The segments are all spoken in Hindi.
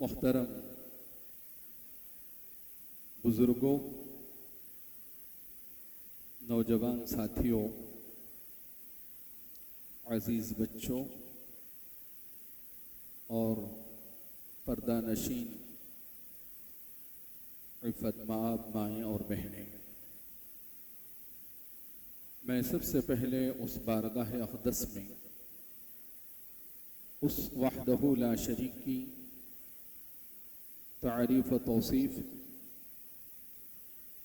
मुहतरम बुजुर्गों, नौजवान साथियों, अजीज बच्चों और पर्दा नशीन इफ़्फ़त माब माएँ और बहनें, मैं सबसे पहले उस बारगाह अक़दस में उस वहदहू ला शरीक की तारीफ़ व तौसीफ़,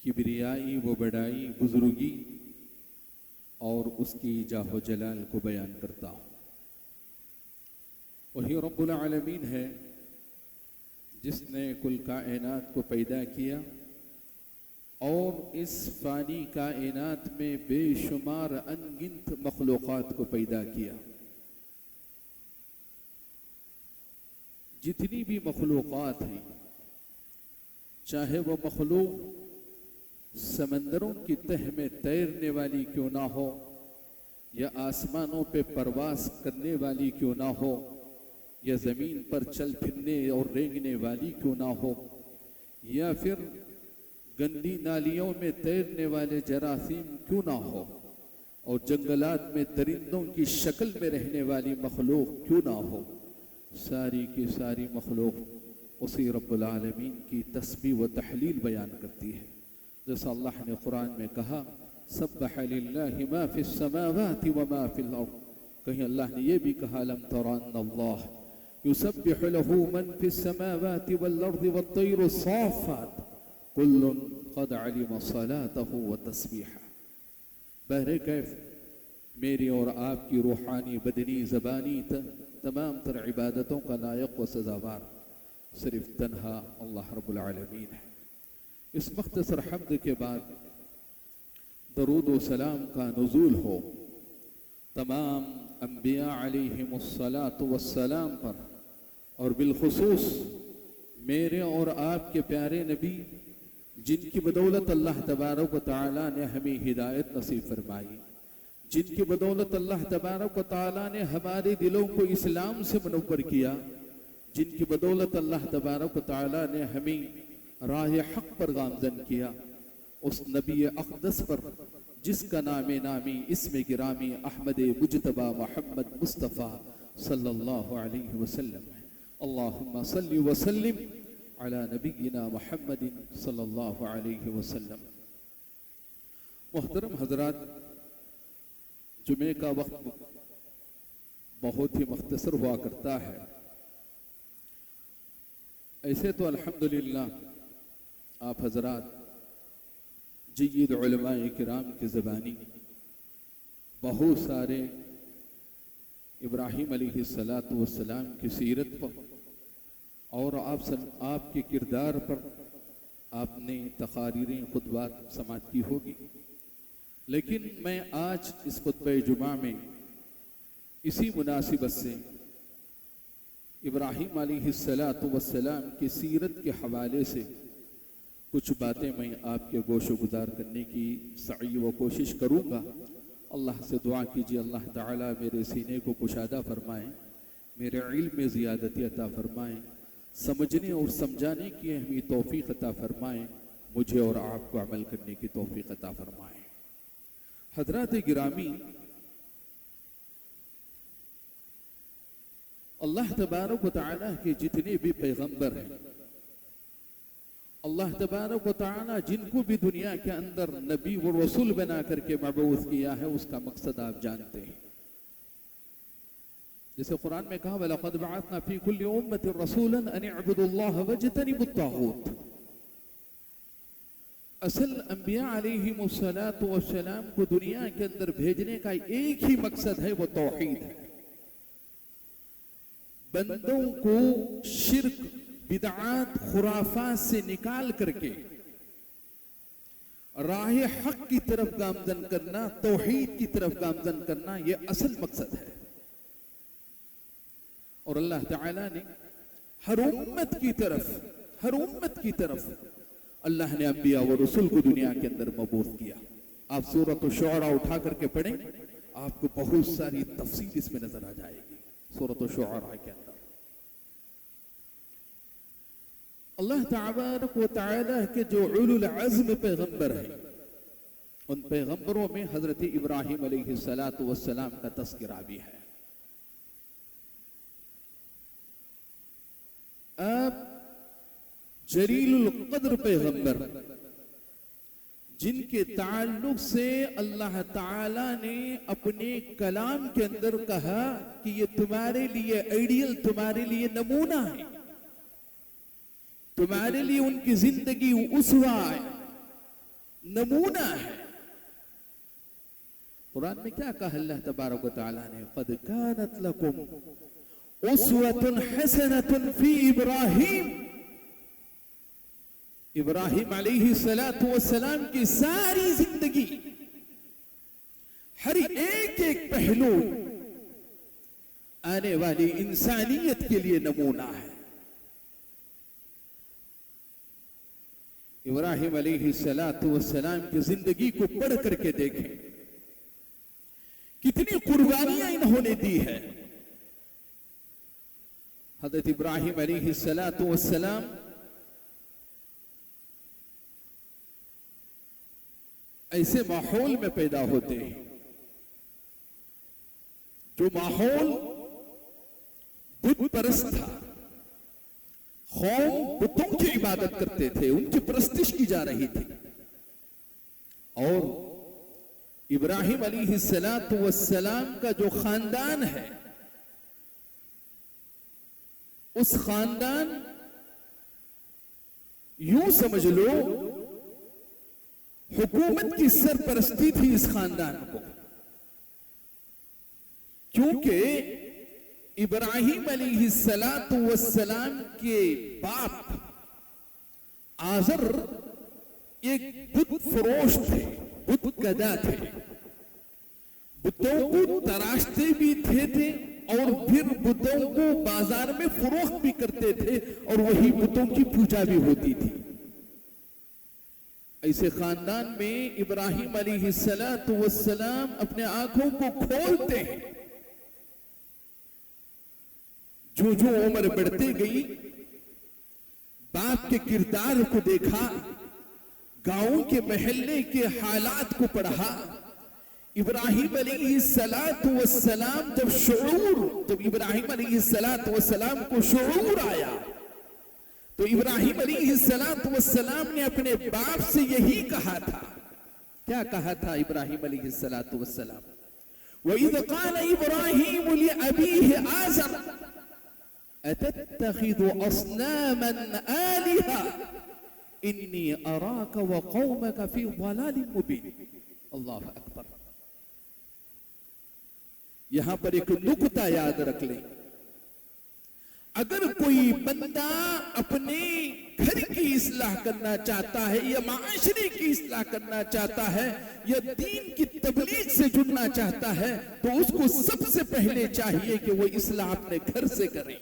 किबरियाई व बड़ाई, बुज़ुर्गी और उसकी जाहो जलाल को बयान करता हूँ। वही रब्बुल आलमीन है जिसने कुल कायनात को पैदा किया और इस फ़ानी कायनात में बेशुमार अनगिनत मखलूक़ात को पैदा किया। जितनी भी मखलूक़ात हैं, चाहे वो मखलूक समंदरों की तह में तैरने वाली क्यों ना हो, या आसमानों पे परवास करने वाली क्यों ना हो, या ज़मीन पर चल फिरने और रेंगने वाली क्यों ना हो, या फिर गंदी नालियों में तैरने वाले जरासीम क्यों ना हो, और जंगलात में दरिंदों की शक्ल में रहने वाली मखलूक क्यों ना हो, सारी की सारी मखलूक उसी रब्बुल आलमीन की तस्बीह व तहलील बयान करती है। जैसा अल्लाह ने कुरान में कहा, सब्बह लिल्लाहि मा फिस समावाति व मा फिल अर्द। कहीं अल्लाह ने यह भी कहा, लम तरा अन्नल्लाह युसब्बिहु लहू मन फिस समावाति वल अर्दि वत तैरु साफ़ात कुल्लुन क़द अलिम सलातहु व तस्बीहा। बहरे कैफ मेरी और आपकी रूहानी, बदनी, ज़बानी तमाम तर इबादतों का लायक व सज़ावार सिर्फ तन्हा अल्लाह रब्बुल आलमीन है। इस मुख्तसर हम्द के बाद दरूद व सलाम का नुज़ूल हो तमाम अंबिया अलैहिमुस्सलातु वस्सलाम पर, और बिलखुसूस मेरे और आपके प्यारे नबी जिनकी बदौलत अल्लाह तबारक व तआला ने हमें हिदायत नसीब फरमाई, जिनकी बदौलत अल्लाह तबारक व तआला ने हमारे दिलों को इस्लाम से मुनव्वर किया, जिनकी बदौलत अल्लाह तबारक व तआला ने हमें राह हक पर गामज़न किया, उस नबी अक़दस पर जिसका नामे नामी इसमें गिरामी अहमद मुज्तबा मोहम्मद मुस्तफ़ा सल्लल्लाहु अलैहि वसल्लम है। अल्लाहुम्मा सल्लि व सल्लिम अला नबिय्यिना मुहम्मदिन सल्लल्लाहु अलैहि वसल्लम। मुहतरम हज़रात, जुमे का वक्त बहुत ही मुख्तसर हुआ करता है। ऐसे तो अल्हम्दुलिल्लाह आप हज़रात जय्यद उलमाए किराम की ज़बानी बहुत सारे इब्राहीम अलैहिस्सलातु वस्सलाम की सीरत पर और आपके किरदार पर आपने तक़ारीरें, खुतबात समाअत की होगी, लेकिन मैं आज इस खुतबे जुमा में इसी मुनासिबत से इब्राहीम अलैहिस्सलातु वस्सलाम की सीरत के हवाले से कुछ बातें मैं आपके गोशो गुजार करने की सई व कोशिश करूँगा। अल्लाह से दुआ कीजिए, अल्लाह ताला मेरे सीने को कुशादा फरमाएँ, मेरे इल्म में ज़ियादती अता फरमाएँ, समझने और समझाने की हमें तौफ़ीक़ अता फरमाएँ, मुझे और आपको अमल करने की तौफ़ीक़ अता फरमाएँ। हज़रात गिरामी, अल्लाह तबारक व तआला के जितने भी पैगंबर हैं, अल्लाह तबारक व तआला जिनको भी दुनिया के अंदर नबी व रसूल बना करके मबऊस किया है, उसका मकसद आप जानते हैं। जैसे कुरान में कहा, वलक़द बअसना फ़ी कुल्लि उम्मतिन रसूलन अन इअ्बुदुल्लाह वज्तनिबुत ताग़ूत। असल अंबिया अलैहिमुस्सलातु वस्सलाम को दुनिया के अंदर भेजने का एक ही मकसद है, वो तौहीद है। बंदों को शिर्क, बिदआत, खुराफात से निकाल करके राह हक की तरफ गामजन करना, तौहीद की तरफ गामजन करना, यह असल मकसद है। और अल्लाह ताला ने हर उम्मत की तरफ अल्लाह ने अंबिया व रसूल को दुनिया के अंदर मबूस किया। आप सूरत शुअरा उठा करके पढ़ें, आपको बहुत सारी तफसील इसमें नजर आ जाएगी। सूरत शुअरा के अंदर अल्लाह तबारक व तआला के जो उलुल अज़्म पैगंबर हैं, उन पैगंबरों में हजरत इब्राहिम अलैहिस्सलातु वस्सलाम का तस्करा भी है। अब जलीलुल क़द्र पैगंबर, जिनके ताल्लुक से अल्लाह ताला ने अपने कलाम के अंदर कहा कि ये तुम्हारे लिए आइडियल, तुम्हारे लिए नमूना है, तुम्हारे लिए उनकी जिंदगी उसवा है, नमूना है। कुरान में क्या कहा अल्लाह तबारक व तआला ने, क़द कानत लकुम उस्वतुन हसनतुन फी इब्राहिम। इब्राहिम अलैहिस्सलातु वस्सलाम की सारी जिंदगी, हर एक एक पहलू आने वाली इंसानियत के लिए नमूना है। इब्राहिम अलैहिस्सलातु वस्सलाम की जिंदगी को पढ़ करके देखें, कितनी कुर्बानियां इन्होंने दी है। हज़रत इब्राहिम अलैहिस्सलातु वस्सलाम ऐसे माहौल में पैदा होते हैं जो माहौल बुत परस्त था। कौम बुतों की इबादत करते थे, उनकी परस्तिश की जा रही थी। और इब्राहिम अलैहिस्सलातु वस्सलाम का जो खानदान है, उस खानदान, यूं समझ लो हुकूमत की सरपरस्ती थी इस खानदान को, क्योंकि इब्राहिम अलैहिस्सलातु वस्सलाम के बाप आजर एक बुत फरोश थे, बुत कदा थे, बुतों को तराशते भी थे और फिर बुतों को बाजार में फरोख्त भी करते थे और वही बुतों की पूजा भी होती थी। ऐसे खानदान में इब्राहिम अलैहिस्सलातु वस्सलाम अपने आंखों को खोलते हैं। जो जो उम्र बढ़ती गई, बाप के किरदार को देखा, गांव के महल्ले के हालात को पढ़ा। इब्राहिम अलैहिस्सलातु वस्सलाम जब इब्राहिम अलैहिस्सलातु वस्सलाम को शुऊर आया, तो इब्राहिम अलैहिस्सलातु वस्सलाम ने अपने बाप से यही कहा था। क्या कहा था इब्राहिम अलैहिस्सलातु वस्सलाम? वइज़ क़ाल इब्राहीम लिअबीहि आज़र अतत्तखिज़ु अस्नामन आलिहा इन्नी अराक व कौमक फी ज़लालिन मुबीन। अल्लाहु अकबर। यहां पर एक नुक्ता याद रख लें, अगर कोई बंदा अपने घर की इस्लाह करना चाहता है या माशरे की इस्लाह करना चाहता है या दीन की तबलीग से जुड़ना चाहता है, तो उसको सबसे पहले चाहिए कि वो इस्लाह अपने घर से करे।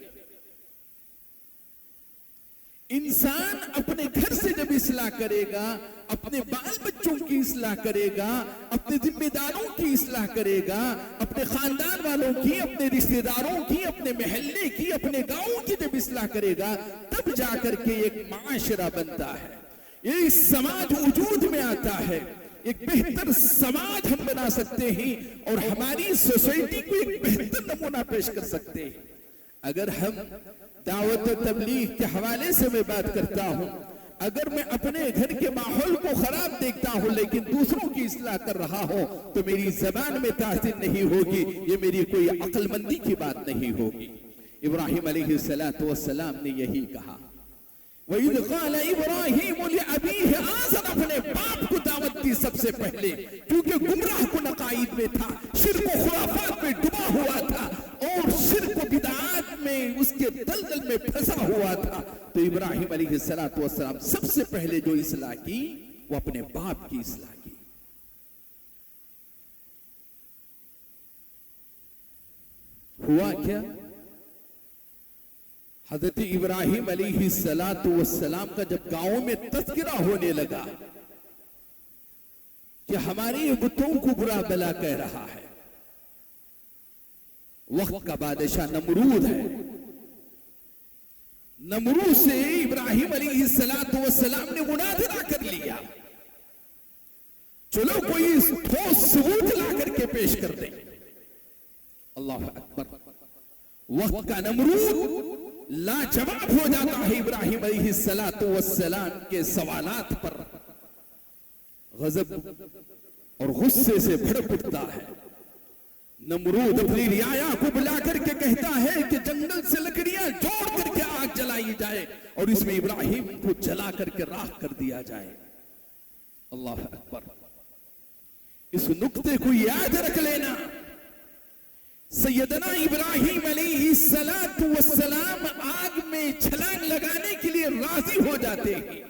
इंसान अपने घर से जब इस्लाह करेगा, अपने बाल बच्चों की इस्लाह करेगा, अपने जिम्मेदारों की इस्लाह करेगा, अपने खानदान वालों की, अपने रिश्तेदारों की, अपने महल्ले की, अपने गांवों की जब इस्लाह करेगा, तब जाकर के एक माशरा बनता है, ये समाज वजूद में आता है। एक बेहतर समाज हम बना सकते हैं और हमारी सोसाइटी को एक बेहतर नमूना पेश कर सकते हैं। अगर हम दावत तबलीग के हवाले से मैं बात करता हूं, अगर मैं अपने घर के माहौल को खराब देखता हूं लेकिन दूसरों की इस्लाह कर रहा हूं, तो मेरी जबान में तासीर नहीं होगी, ये मेरी कोई अक्लमंदी की बात नहीं होगी। इब्राहिम अलैहिस्सलातु वस्सलाम ने यही कहा। वइज़ क़ाल इब्राहीम लिअबीहि आज़र, अपने बाप को दावत दी सबसे पहले, क्योंकि गुमराह कुन अक़ाइद में था, शिर्क व खुराफात में डूबा हुआ था और शिर्क व बिदअत में उसके दलदल में फंसा हुआ था। तो इब्राहिम अलैहिस्सलातु वस्सलाम सबसे पहले जो इस्लाह की, वो अपने बाप की इस्लाह की। हुआ क्या? हजरत इब्राहिम अलैहिस्सलातु वस्सलाम का जब गांव में तज़किरा होने लगा कि हमारी बुतों को बुरा भला कह रहा है, वक्त का बादशाह नमरूद है, नमरूद से इब्राहिम अलैहिस्सलातु वस्सलाम ने मुनाजरा कर लिया, चलो कोई ठोस सबूत ला करके पेश कर दे। अल्लाह अकबर। वक्त का नमरूद लाजवाब हो जाता है इब्राहिम अलैहिस्सलातु वस्सलाम के सवालात पर, गजब और गुस्से से भड़क उठता है। नमरूद अपनी रियाया को बुला करके कहता है कि जंगल से लकड़ियां जोड़ करके आग जलाई जाए और इसमें इब्राहिम को जला करके राख कर दिया जाए। अल्लाह अकबर। इस नुक्ते को याद रख लेना, सैयदना इब्राहिम अलैहिस्सलातु वस्सलाम आग में छलांग लगाने के लिए राजी हो जाते हैं,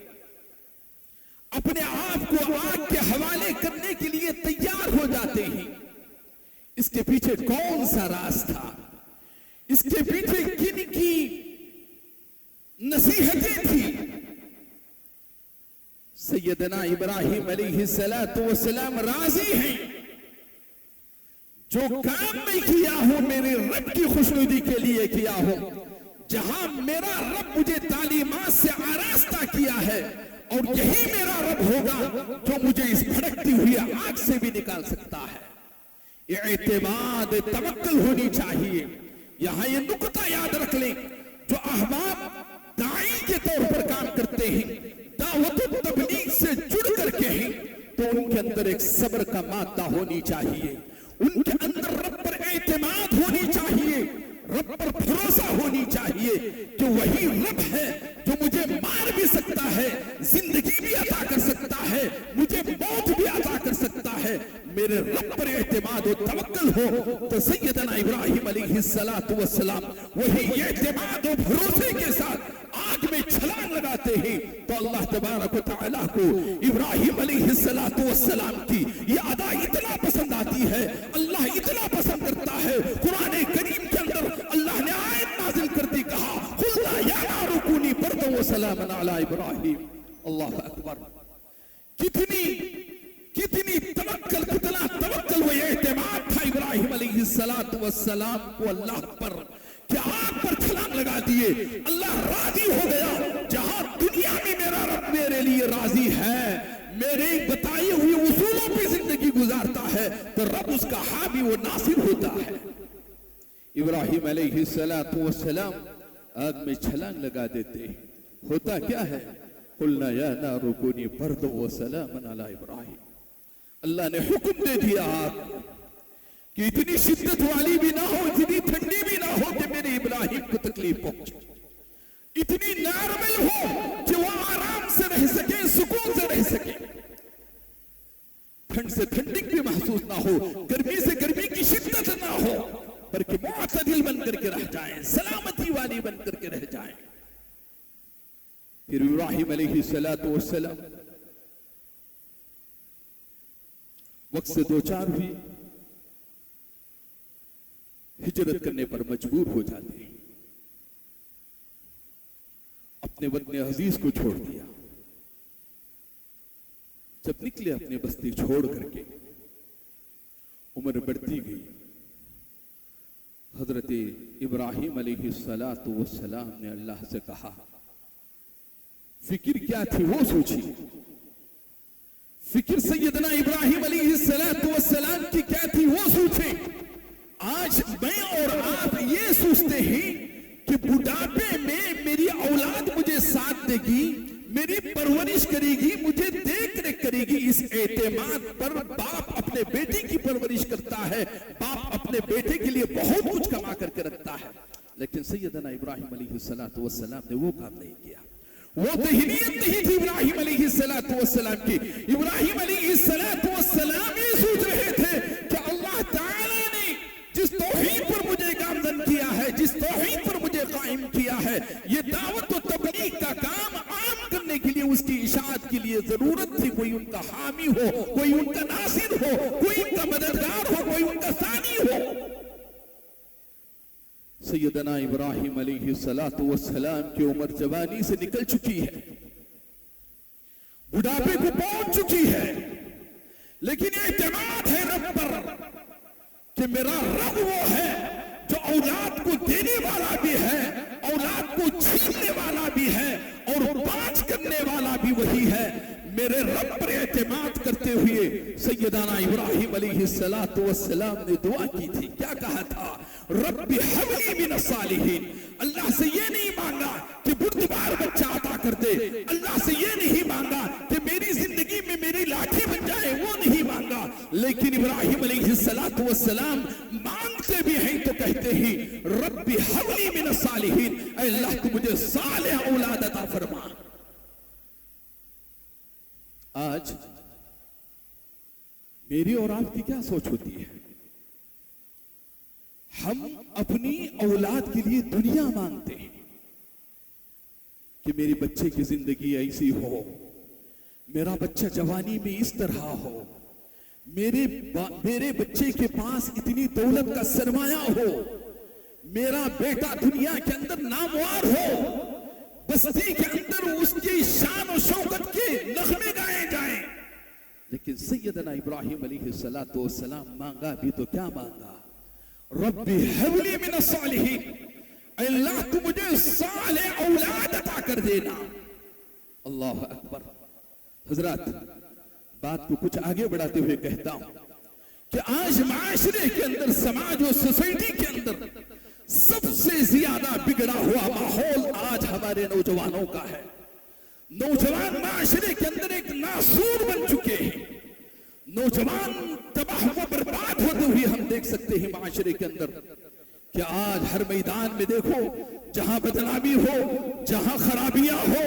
अपने आप को आग के हवाले करने के लिए तैयार हो जाते हैं। इसके पीछे कौन सा राज था, इसके पीछे किन की नसीहतें थी? सैयदना इब्राहिम अलैहिस्सलातु वस्सलाम राजी हैं, जो काम मैं किया हूं मेरे रब की खुशनुदी के लिए किया हूं, जहां मेरा रब मुझे तालीमात से आरास्ता किया है, और यही मेरा रब होगा जो मुझे इस भड़कती हुई आग से भी निकाल सकता है। इत्तेमाद तवक्कुल होनी चाहिए। यहां ये नुक्ता याद रख लें, जो अहबाब दाई के तौर पर काम करते हैं, दावत तबलीग से जुड़ करके हैं, तो उनके अंदर एक सब्र का मादा होनी चाहिए, उनके अंदर रब पर एतमाद होनी चाहिए, रब पर भरोसा होनी चाहिए कि वही रब है जो मुझे मार भी सकता है, जिंदगी भी अता कर सकता है, मुझे मौत भी अता कर सकता है। मेरे रब पर एतमाद और तवक्कुल हो तो सैयदना इब्राहिम अलैहिस्सलातु वस्सलाम वही एतमाद और भरोसे के साथ आग में छलांग लगाते हैं। तो अल्लाह तबारक व तआला को इब्राहिम अलैहिस्सलातु वस्सलाम की ये अदा इतना पसंद आती है, अल्लाह इतना पसंद करता है। कुरान करीम के अंदर अल्लाह ने आयत नाजिल कर दी, कहा कुल्ला या नारु कूनी बर्दन व सलामन अला इब्राहिम। अल्लाह अकबर। कितनी तवक्कुल, कितना तवक्कुल व एतमाद था इब्राहिम अलैहिस्सलातु वस्सलाम को अल्लाह पर, कि आग पर छलांग लगा दिए। अल्लाह राजी हो गया, जहां दुनिया में मेरा रब मेरे लिए राजी है, मेरे बताए हुए उसूलों पे जिंदगी गुजारता है, तो रब उसका हामी व नासिर होता है। इब्राहिम अलैहिस्सलातु वस्सलाम आग में छलांग लगा देते। होता क्या है? कुल्ना या नारु कूनी बर्दन व सलामन अला इब्राहिम। अल्लाह ने हुक्म दे दिया आग कि इतनी शिद्दत वाली भी ना हो, इतनी ठंडी भी ना हो कि मेरे इब्राहिम को तकलीफ पहुंचे, इतनी नॉर्मल हो कि वो आराम से रह सके, सुकून से रह सके, ठंड से ठंडक भी महसूस ना हो, गर्मी से गर्मी की शिद्दत ना हो, बल्कि मुअतदिल बन करके रह जाए, सलामती वाली बन करके रह जाए। फिर इब्राहिम अलैहिस्सलातु वस्सलाम वक्त से दो चार हुई, हिजरत करने पर मजबूर हो जाते हैं, अपने वतन अजीज को छोड़ दिया। जब निकले अपनी बस्ती छोड़ करके, उम्र बढ़ती गई। हजरत इब्राहिम अलैहिस्सलातु वस्सलाम ने अल्लाह से कहा, फिक्र क्या थी वो सोचिए, फिक्र सैयदना इब्राहिम अलैहिस्सलातु वस्सलाम की क्या थी वो सोचे। आज मैं और आप ये सोचते हैं कि बुढ़ापे में मेरी औलाद मुझे साथ देगी, मेरी परवरिश करेगी, मुझे देख रेख करेगी। इस एतमाद पर बाप अपने बेटे की परवरिश करता है, बाप अपने बेटे के लिए बहुत कुछ कमा करके रखता है। लेकिन सैयदना इब्राहिम अलैहिस्सलातु वस्सलाम ने वो काम नहीं किया, वो तहनीयत नहीं थी इब्राहिम अलैहिस्सलातु वस्सलाम की। इब्राहिम अलैहिस्सलातु वस्सलाम ये सोच रहे थे कि अल्लाह ताला ने जिस तौहीद पर मुझे गामजन किया है, जिस तौहीद पर मुझे कायम किया है, ये दावत और तबलीग का काम आम करने के लिए, उसकी इशाअत के लिए जरूरत थी कोई उनका हामी हो, कोई उनका नासिर हो, कोई उनका मददगार हो, कोई उनका सानी हो। सैयदना इब्राहिम अलैहिस्सलातु वस्सलाम की उम्र जवानी से निकल चुकी है, बुढ़ापे को पहुंच चुकी है, लेकिन ये एतमाद है रब पर कि मेरा रब वो है जो औलाद को देने वाला भी है, औलाद को छीनने वाला भी है और बाज करने वाला भी वही है। मेरे रब पर एतमाद करते हुए सैयदना इब्राहिम अलैहिस्सलातु वस्सलाम ने दुआ की थी। क्या कहा था? रब्बी हबली मिनस सालिहीन। अल्लाह से ये नहीं मांगा कि बुर्दबार बच्चा अता कर दे, अल्लाह से ये नहीं मांगा कि मेरी जिंदगी में मेरी लाठी बन जाए, वो नहीं मांगा। लेकिन इब्राहिम अलैहिस्सलातु वस्सलाम मांगते भी हैं तो कहते ही रब्बी हबली मिनस सालिहीन, अल्लाह तू मुझे सालेह औलाद अता फरमा। आज मेरी और आपकी क्या सोच होती है? हम अपनी औलाद के लिए दुनिया मांगते हैं कि मेरे बच्चे की जिंदगी ऐसी हो, मेरा बच्चा जवानी में इस तरह हो, मेरे बच्चे के पास इतनी दौलत का सरमाया हो, मेरा बेटा दुनिया के अंदर नामवार हो, बस्ती के अंदर उसकी शान और शौकत के नगमे गाए जाएं। लेकिन सैयदना इब्राहिम अलैहिस्सलातु वस्सलाम मांगा भी तो क्या मांगा? रब्बी हबली मिनस सालिहीन, अल्लाह तू मुझे सालेह औलाद अता कर देना। अल्लाह अकबर। हजरत, बात को कुछ आगे बढ़ाते हुए कहता हूं कि आज माशरे के अंदर, समाज और सोसाइटी के अंदर सबसे ज्यादा बिगड़ा हुआ माहौल आज हमारे नौजवानों का है। नौजवान माशरे के अंदर एक नासूर बन चुके हैं। नौजवान तबाह व बर्बाद होते हुए हम देख सकते हैं माशरे के अंदर कि आज हर मैदान में देखो, जहां बदनामी हो, जहां खराबियां हो,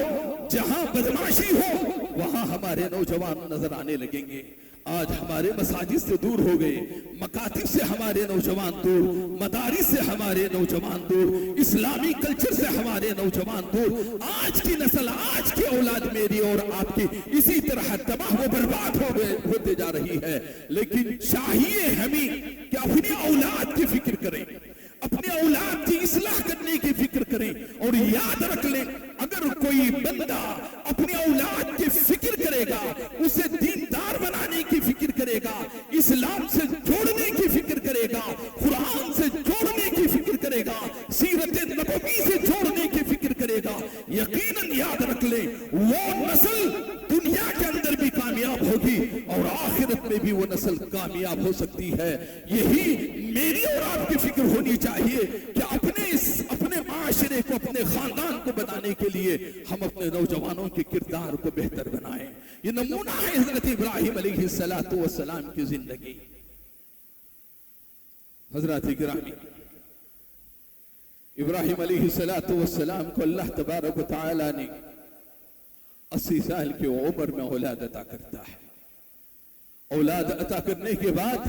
जहां बदमाशी हो, वहां हमारे नौजवान नजर आने लगेंगे। आज हमारे मसाजिद से दूर हो गए, मकातिब से हमारे नौजवान दूर, मदारिस से हमारे नौजवान दूर, इस्लामी कल्चर से हमारे नौजवान दूर। आज की नस्ल, आज की औलाद मेरी और आपकी इसी तरह तबाह व बर्बाद होते जा रही है। लेकिन चाहिए हमें कि अपनी औलाद की फिक्र करें, अपने औलाद की इस्लाह करने की फिक्र करें और याद रख लें, अगर कोई बंदा अपनी औलाद की फिक्र करेगा, उसे दीनदार बनाने की फिक्र करेगा, इस्लाम से जोड़ने की फिक्र करेगा, कुरान से जोड़ने की फिक्र करेगा, सीरत नबवी से जोड़ने की फिक्र करेगा, यकीनन याद रख ले वो नस्ल दुनिया के अंदर भी कामयाब होगी और आखिरत में भी वो नस्ल कामयाब हो सकती है। यही मेरी और आपकी फिक्र होनी चाहिए कि अपने माशरे को, अपने खानदान को बनाने के लिए हम अपने नौजवानों के किरदार को बेहतर बनाएं। ये नमूना है हजरत इब्राहिम अलैहिस्सलातु वस्सलाम की जिंदगी। हजरत गिरामी, इब्राहिम अलैहिस्सलातु वस्सलाम को अल्लाह तबारक व तआला ने 80 साल की उम्र में औलाद अता करता है। औलाद अता करने के बाद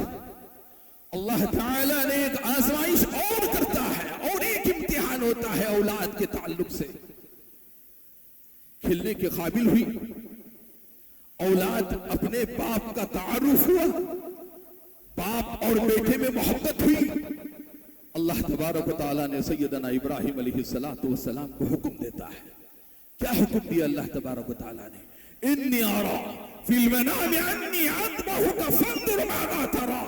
अल्लाह ताला ने एक आजमाइश और करता है और एक इम्तिहान होता है औलाद के ताल्लुक से। खिलने के काबिल हुई औलाद, अपने बाप का तारुफ हुआ, बाप और बेटे में मोहब्बत हुई। अल्लाह तबारक व तआला ने सैयदना इब्राहिम अलैहिस्सलातु वस्सलाम को हुक्म देता है। क्या हुक्म दिया अल्लाह तबारक व तआला ने? इन्नी अरा फिल मनामी अन्नी अज़बहुका फंजुर माज़ा तरा।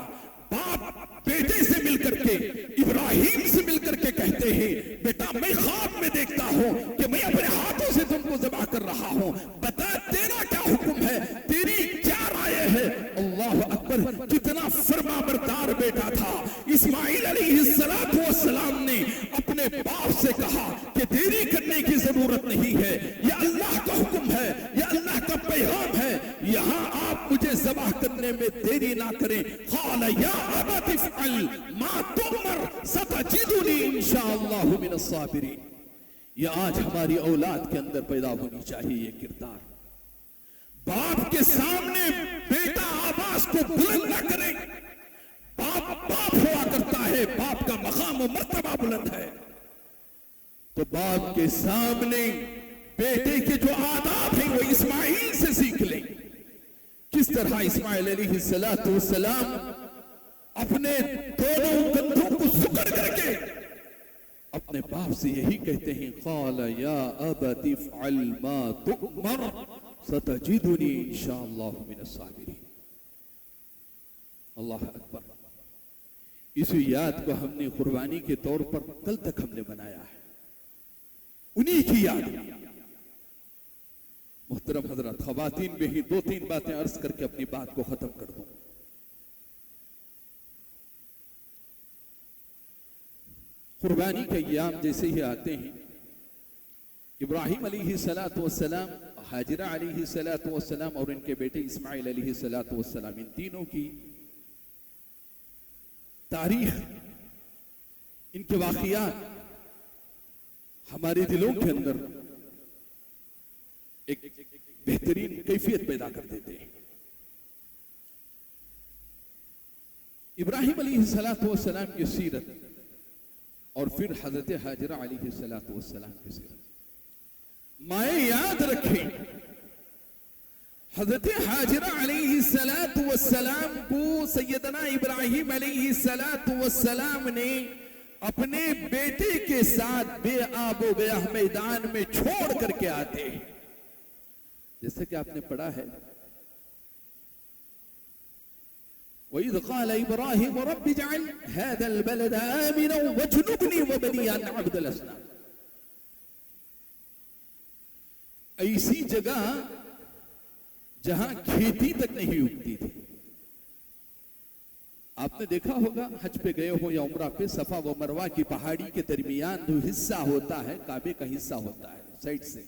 बाप बेटे से मिलकर के, इब्राहिम से मिलकर के कहते हैं, बेटा मैं ख्वाब में देखता हूं कि मैं अपने हाथों से तुमको ज़बह कर रहा हूं, बता तेरा क्या हुक्म है, तेरी क्या राय है? अल्लाह अकबर, कितना फरमाबरदार बेटा था। इस्माइल अलैहिस्सलातु वस्सलाम ने अपने बाप से कहा कि देरी करने की जरूरत नहीं है, यह अल्लाह का हुक्म है, यह अल्लाह का पैगाम है, यहां आप मुझे ज़बह करने में देरी ना करें। क़ाल या अबत इफ़अल मा तुमर सतजिदुनी इंशाअल्लाहु मिनस साबिरीन। यह आज हमारी औलाद के अंदर पैदा होनी चाहिए ये किरदार। बाप के सामने बेटा आवाज को बुलंद न करे। बाप बाप हुआ करता है, बाप का मकाम और मर्तबा बुलंद है, तो बाप के सामने बेटे के जो आदाब हैं वो इस्माइल से सीख लें। किस तरह इस्माइल अलैहिस्सलातु वस्सलाम अपने दोनों कंधों को सुकड़ करके अपने बाप से यही कहते हैं, क़ाल या अबति फ़अल मा तुअमर सतजिदुनी इंशाअल्लाहु मिनस साबिरीन। अल्लाह अकबर। इस याद को हमने कुर्बानी के तौर पर कल तक हमने बनाया है, उन्हीं की याद। मुहतरम हजरत, ख़वातीन में ही 2-3 बातें अर्ज करके अपनी बात को खत्म कर दूं। कुर्बानी के अय्याम जैसे ही आते हैं, इब्राहिम अलैहिस्सलातु वस्सलाम, हाजिरा अलैहिस्सलातु वस्सलाम और इनके बेटे इस्माइल अलैहिस्सलातु वस्सलाम, इन तीनों की तारीख, इनके वाक़ियात हमारे दिलों के अंदर एक बेहतरीन कैफियत पैदा कर देते हैं। इब्राहिम अलैहिस्सलातु वस्सलाम की सीरत और फिर हजरत हाजिरा अलैहिस्सलातु वस्सलाम की सीरत माए याद रखें। हजरत हाजिरा अलैहिस्सलातु वस्सलाम को सैयदना इब्राहिम अलैहिस्सलातु वस्सलाम ने अपने बेटे के साथ बेआबो गयाह मैदान में छोड़ करके आते हैं। जैसे कि आपने पढ़ा है, वइज़ क़ाल इब्राहीम रब्बि इजअल हाज़ल बलद आमिना वज्नुबनी व बनी अन नअबुदल असनाम। ऐसी जगह जहां खेती तक नहीं उगती थी। आपने देखा होगा, हज पे गए हो या उम्रा पे, सफा व मरवा की पहाड़ी के दरमियान जो हिस्सा होता है, काबे का हिस्सा होता है साइड से,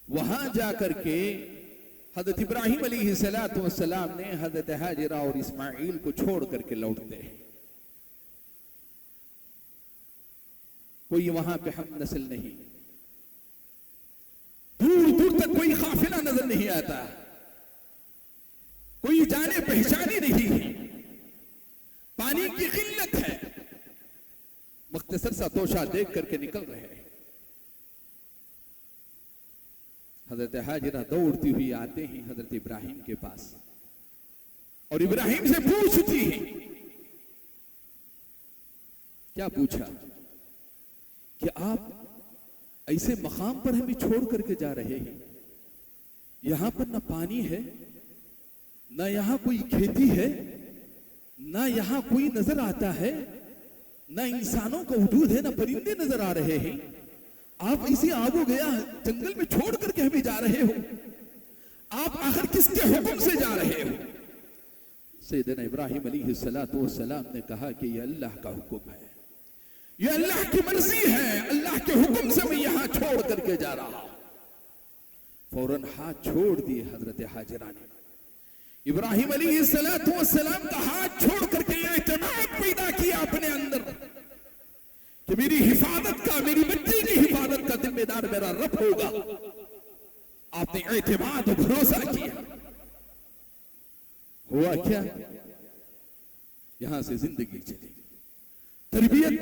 वहां जाकर के हजरत इब्राहिम अलैहिस्सलातु वस्सलाम ने हजरत हाजिरा और इस्माइल को छोड़ करके लौटते हैं। कोई वहां पे हम नस्ल नहीं, दूर दूर तक कोई काफिला नजर नहीं आता, कोई जाने पहचाने नहीं है, पानी की किल्लत है, मुख्तसर सा तोशा देख करके निकल रहे हैं। हजरत हाजिरा दौड़ती हुई आते हैं हजरत इब्राहिम के पास और इब्राहिम से पूछती हैं। क्या पूछा? कि आप ऐसे मकाम पर हमें छोड़ करके जा रहे हैं, यहां पर ना पानी है, ना यहां कोई खेती है, ना यहां कोई नजर आता है, ना इंसानों का वजूद है, ना परिंदे नजर आ रहे हैं। आप इसी आबो गया जंगल में छोड़ करके हमें जा रहे हो, आप आखिर किसके हुक्म से जा रहे हो? सैयदना इब्राहिम अलैहिस्सलातु वस्सलाम ने कहा कि यह अल्लाह का हुक्म है, यह अल्लाह की मर्जी है, अल्लाह के हुक्म से मैं यहां छोड़ करके जा रहा हूं। फौरन हाथ छोड़ दिए हजरत हाजिरा ने। इब्राहिम अलैहिस्सलातु वस्सलाम का हाथ छोड़ करके यह इत्मीनान पैदा किया अपने अंदर कि मेरी हिफाजत का, मेरी बच्ची की हिफाजत का जिम्मेदार मेरा रब होगा। आपने एतमाद और भरोसा किया। हुआ क्या? यहां से जिंदगी चली। तरबियत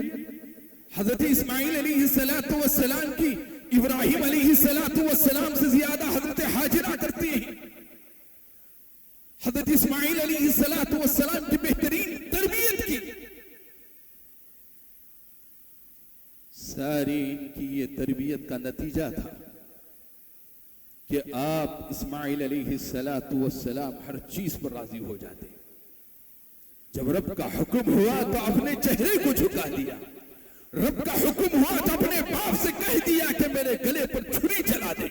हजरत इस्माइल अलैहिस्सलातु वस्सलाम की इब्राहिम अलैहिस्सलातु वस्सलाम से ज्यादा हजरत हाजिरा करती है। हजरत इस्माइल अलैहिस्सलातु वस्सलाम की बेहतरीन तरबियत की। सारी इनकी ये तरबियत का नतीजा था कि आप इस्माइल अलैहिस्सलातु वस्सलाम हर चीज पर राजी हो जाते। जब रब का हुक्म हुआ तो अपने चेहरे को झुका दिया, रब का हुक्म हुआ तो अपने बाप से कह दिया कि मेरे गले पर छुरी चला दे।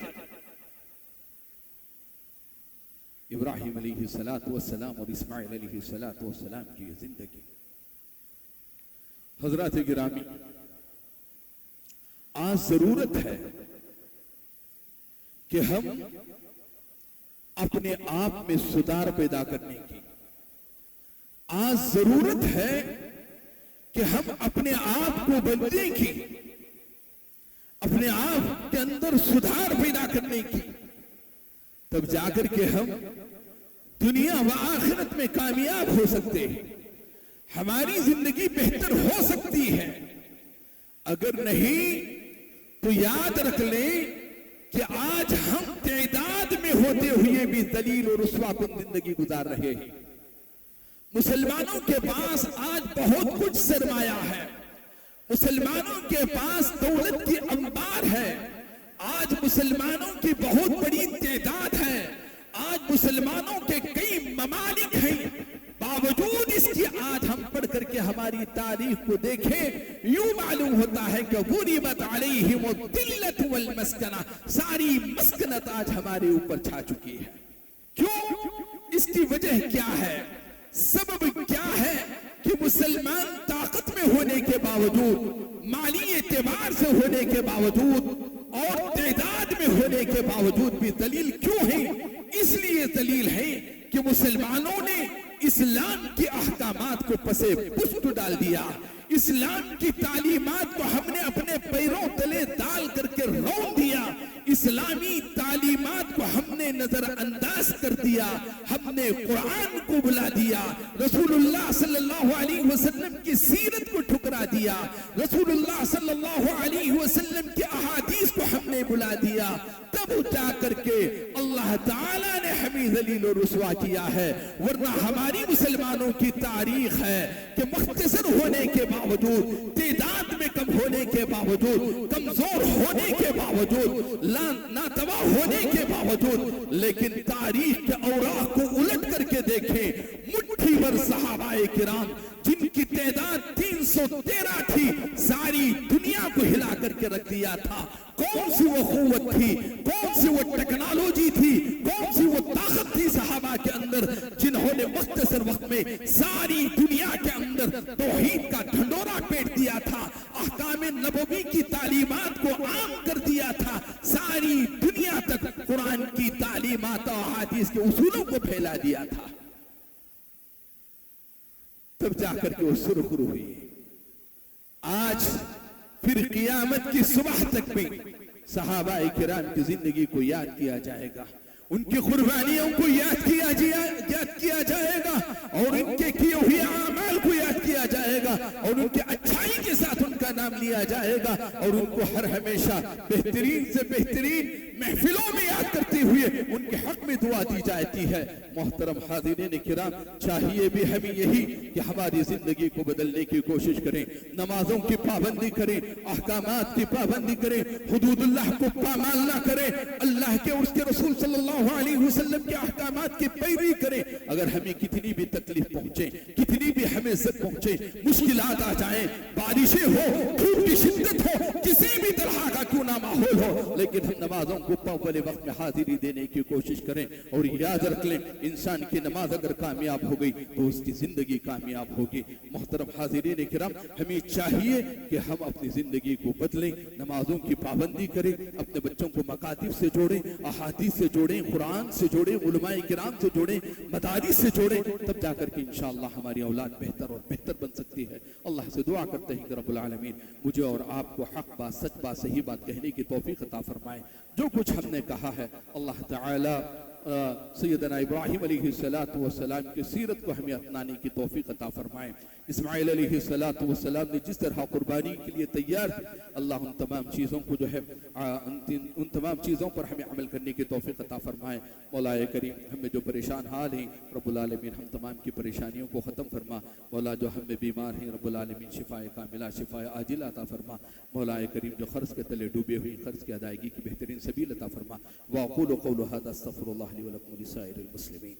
इब्राहिम अलैहिस्सलातु वस्सलाम और इस्माइल अलैहिस्सलातु वस्सलाम की ये जिंदगी। हजरात गिरामी, आज जरूरत है कि हम अपने आप में सुधार पैदा करने की। आज जरूरत है कि हम अपने आप को बदलने की, अपने आप के अंदर सुधार पैदा करने की। तब जाकर के हम दुनिया व आखिरत में कामयाब हो सकते हैं, हमारी जिंदगी बेहतर हो सकती है। अगर नहीं तो याद रख लें कि आज हम तादाद में होते हुए भी दलील और रुस्वाकुन जिंदगी गुजार रहे हैं। मुसलमानों के पास आज बहुत कुछ सरमाया है, मुसलमानों के पास दौलत की अंबार है। आज मुसलमानों की बहुत बड़ी तादाद है। आज मुसलमानों के कई ममालिक हैं। बावजूद इसकी आज हम पढ़ करके हमारी तारीख को देखें, यूं मालूम होता है कि गुरिबत अलैहिम दिल्लत वल मस्कना, सारी मस्कनत आज हमारे ऊपर छा चुकी है। क्यों? इसकी वजह क्या है? सबब क्या है कि मुसलमान ताकत में होने के बावजूद, माली एतबार से होने के बावजूद और तादाद में होने के बावजूद भी दलील क्यों है? इसलिए दलील है कि मुसलमानों ने इस्लाम के अहकामात को पसे पुष्ट डाल दिया। इस्लाम की तालीमात को हमने अपने पैरों तले डाल करके रौंद दिया। इस्लामी तालीमात को हमने नजरअंदाज कर दिया। हमने कुरान को बुला दिया, रसूलुल्लाह सल्लल्लाहु अलैहि वसल्लम की सीरत को ठुकरा दिया, रसूलुल्लाह सल्लल्लाहु अलैहि वसल्लम की अहादीस को हमने बुला दिया। तब जा करके अल्लाह ताला ने हमें जलील और रुसवा किया है। वरना हमारी मुसलमानों की तारीख है कि मुख्तसर होने के बावजूद, तादाद में कम होने के बावजूद, कमजोर होने के बावजूद, नातवा होने के बावजूद, लेकिन तारीख के औराक को उलट करके देखें, मुट्ठी भर सहाबाए किराम जिनकी तादाद 313 थी, सारी दुनिया को हिला करके रख दिया था। कौन सी वो कुव्वत थी, कौन सी वो टेक्नोलॉजी थी, कौन सी वो ताकत थी सहाबा के अंदर, जिन्होंने मुख्तसर वक्त में सारी दुनिया के अंदर तौहीद का ढंडोरा पेट दिया था, अहकाम नबवी की तालीमात को आम कर दिया था, सारी दुनिया तक कुरान की तालीमात और हदीस के उसूलों को फैला दिया था। तब जाकर के वो सुरखरू हुई। आज फिर क़ियामत की सुबह तक में सहाबाए किराम की जिंदगी को याद किया जाएगा, उनकी कुर्बानियों को याद किया जाएगा और उनके किए हुए अमाल को याद किया जाएगा और उनके अच्छाई के साथ उनका नाम लिया जाएगा और उनको हर हमेशा बेहतरीन से बेहतरीन महफिलों में याद करते हुए उनके हक में दुआ दी जाती है। मोहतरम हाज़िरीन किराम, चाहिए भी हमें यही कि हमारी जिंदगी को बदलने की कोशिश करें, नमाजों की पाबंदी करें, अहकामात की पाबंदी करें, हुदूदुल्लाह को पामाल ना करें, अल्लाह के उसके रसूल सल्लल्लाहु अलैहि वसल्लम के अहकामात की पैरवी करें। अगर हमें कितनी भी तकलीफ पहुंचे, कितनी भी हमें इज्जत पहुंचे, मुश्किलात आ जाए, बारिशें हो, धूप की शिद्दत हो, किसी भी तरह का क्यों ना माहौल हो, लेकिन हम नमाजों को अव्वल वक्त में हाजिरी देने की कोशिश करें। और याद रख लें, इंसान की नमाज अगर कामयाब हो गई तो उसकी जिंदगी कामयाब होगी। मोहतरम हाजिरीन किराम, हमें चाहिए कि हम अपनी जिंदगी को बदलें, नमाजों की पाबंदी करें, अपने बच्चों को मकातिब से जोड़ें, अहादीस से जोड़ें, कुरान से जोड़ें, उलमाए किराम से जोड़ें, मदारिस से जोड़ें, तब जाकर के इंशाअल्लाह हमारी औलाद बेहतर और बेहतर बन सकती है। अल्लाह से दुआ करते हैं कि रब्बुल आलमीन मुझे और आपको हक बात, सच बात, सही बात कहने की तौफीक अता फरमाए। जो कुछ हमने कहा है अल्लाह ताला सैयदना इब्राहिम अलैहिस्सलातु वस्सलाम की सीरत को हमें अपनाने की तौफीक अता फरमाए। इस्माइल अलैहिस्सलातु वस्सलाम ने जिस तरह कुर्बानी के लिए तैयार थे, अल्लाह उन तमाम चीज़ों को जो है उन तमाम चीज़ों पर हमें अमल करने की तौफीक अता फरमाए। मौलाए करीम, हमें जो परेशान हाल हैं रब्बुल आलमीन हम तमाम की परेशानियों को ख़त्म फरमा। मौला जो हमें बीमार हैं रब्बुल आलमीन शिफाए कामिला, शिफाए आजिला अता फरमा। मौलाए करीम जो क़र्ज़ के तले डूबे हुए, क़र्ज़ की अदायगी की बेहतरीन सबील अता फरमा। व अक़ूलु क़ौली हाज़ा अस्तग़फ़िरुल्लाह ली व लकुम व लिसाइरिल मुस्लिमीन।